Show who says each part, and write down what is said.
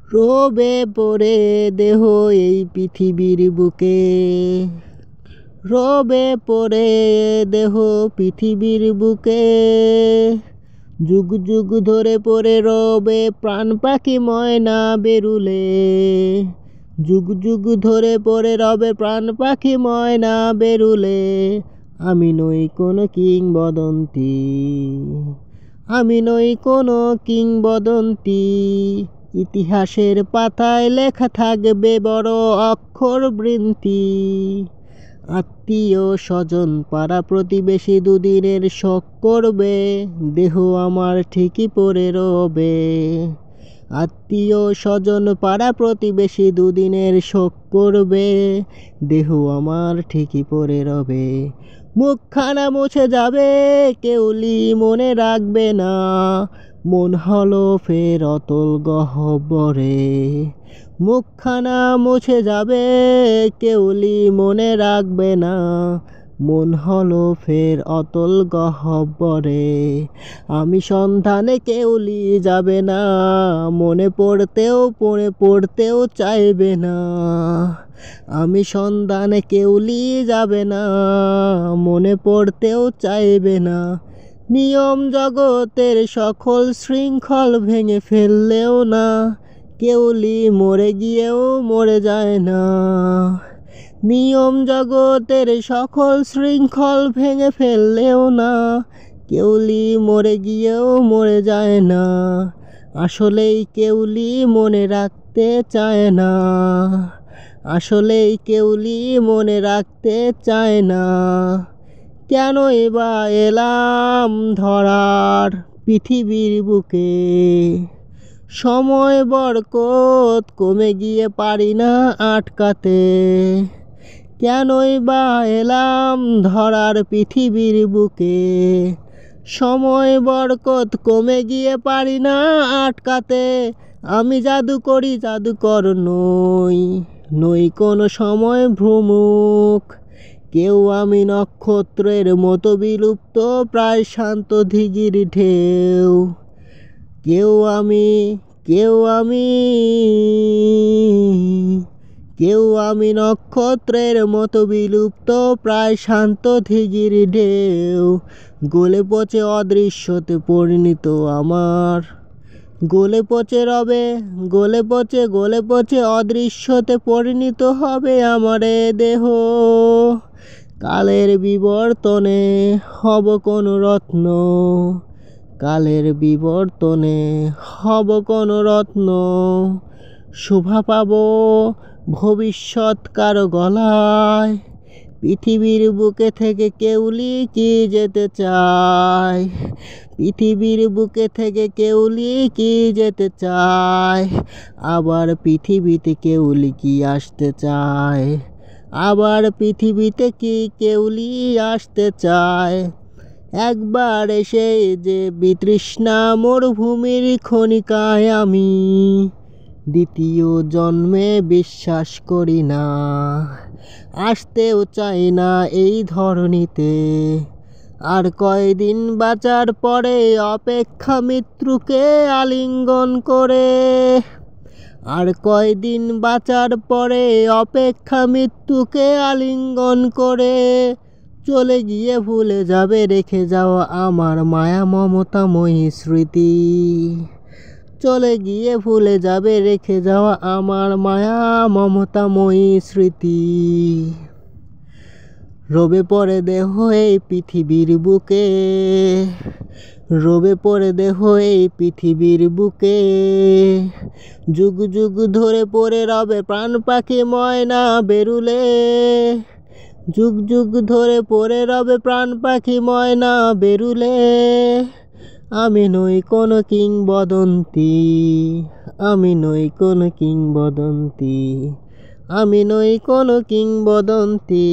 Speaker 1: রবে পড়ে দেহ এই পৃথিবীর বুকে, রবে পড়ে দেহ পৃথিবীর বুকে। যুগ যুগ ধরে পড়ে রবে প্রাণ পাখি ময়না বেরুলে, যুগ যুগ ধরে পড়ে রবে প্রাণ পাখি ময়না বেরুলে। আমি নই কোনো কিংবদন্তি, আমি নই কোনো কিংবদন্তি। ইতিহাসের পাতায় লেখা থাকবে বড় অক্ষর বৃন্তি। আত্মীয় স্বজন পাড়া প্রতিবেশী দুদিনের শোক করবে, দেহ আমার ঠিকই পড়ে রবে। আত্মীয় স্বজন পাড়া প্রতিবেশী দুদিনের শোক করবে, দেহ আমার ঠিকই পড়ে রবে। মুখখানা মুছে যাবে কেউলি মনে রাখবে না, মন হলো ফের অতল গহ্বরে। মুখখানা মুছে যাবে কেউলি মনে রাখবে না, মন হলো ফের অতল গহ্বরে। আমি সন্ধানে কেউলি যাবে না, মনে পড়তেও চাইবে না। আমি সন্ধানে কেউলি যাবে না, মনে পড়তেও চাইবে না। নিয়ম জগতের সকল শৃঙ্খল ভেঙে ফেললেও না, কেউলি মরে গিয়েও মরে যায় না। নিয়ম জগতের সকল শৃঙ্খল ভেঙে ফেললেও না, কেউলি মরে গিয়েও মরে যায় না। আসলেই কেউলি মনে রাখতে চায় না, আসলেই কেউলি মনে রাখতে চায় না। কেনই বা এলাম ধরার পৃথিবীর বুকে, সময় বরকত কমে গিয়ে পারি না আটকাতে। কেনই বা এলাম ধরার পৃথিবীর বুকে, সময় বরকত কমে গিয়ে পারি না আটকাতে। আমি জাদুকর নই, নই কোনো সময় ভ্রমুক। কেউ আমি নক্ষত্রের মতো বিলুপ্ত প্রায় শান্ত দিঘির ঢেউ। কেউ আমি নক্ষত্রের মতো বিলুপ্ত প্রায় শান্ত দিঘির ঢেউ। গলে পচে অদৃশ্যতে পরিণত আমার, গলে পচে অদৃশ্যতে পরিণত হবে আমার এ দেহ। কালের বিবর্তনে হব কোনো রত্ন, কালের বিবর্তনে হব কোনো রত্ন। শোভা পাব ভবিষ্যৎ কারো গলায়, পৃথিবীর বুকে থেকে কেউলি কি যেতে চায়, পৃথিবীর বুকে থেকে কেউলি কি যেতে চায়। আবার পৃথিবীতে কেউলি কি আসতে চায়, আবার পৃথিবীতে কি কেউলি আসতে চায়। একবার এসে যে বিতৃষ্ণা মরুভূমির ক্ষণিকায় আমি, দ্বিতীয় জন্মে বিশ্বাস করি না। আসতেও চাই না এই ধরণীতে। আর কয়দিন বাঁচার পরে অপেক্ষা মৃত্যুকে আলিঙ্গন করে, আর কয়দিন বাঁচার পরে অপেক্ষা মৃত্যুকে আলিঙ্গন করে। চলে গিয়ে ভুলে যাবে রেখে যাওয়া আমার মায়া মমতাময়ী স্মৃতি, চলে গিয়ে ভুলে যাবে রেখে যাওয়া আমার মায়া মমতাময়ী স্মৃতি। রবে পড়ে দেহ এই পৃথিবীর বুকে, রবে পড়ে দেহ এই পৃথিবীর বুকে। যুগ যুগ ধরে পড়ে রবে প্রাণ পাখি ময়না বেরুলে, যুগ যুগ ধরে পড়ে রবে প্রাণ পাখি ময়না বেরুলে। আমি নই কোনো কিংবদন্তি, আমি নই কোনো কিংবদন্তি, আমি নই কোনো কিংবদন্তি।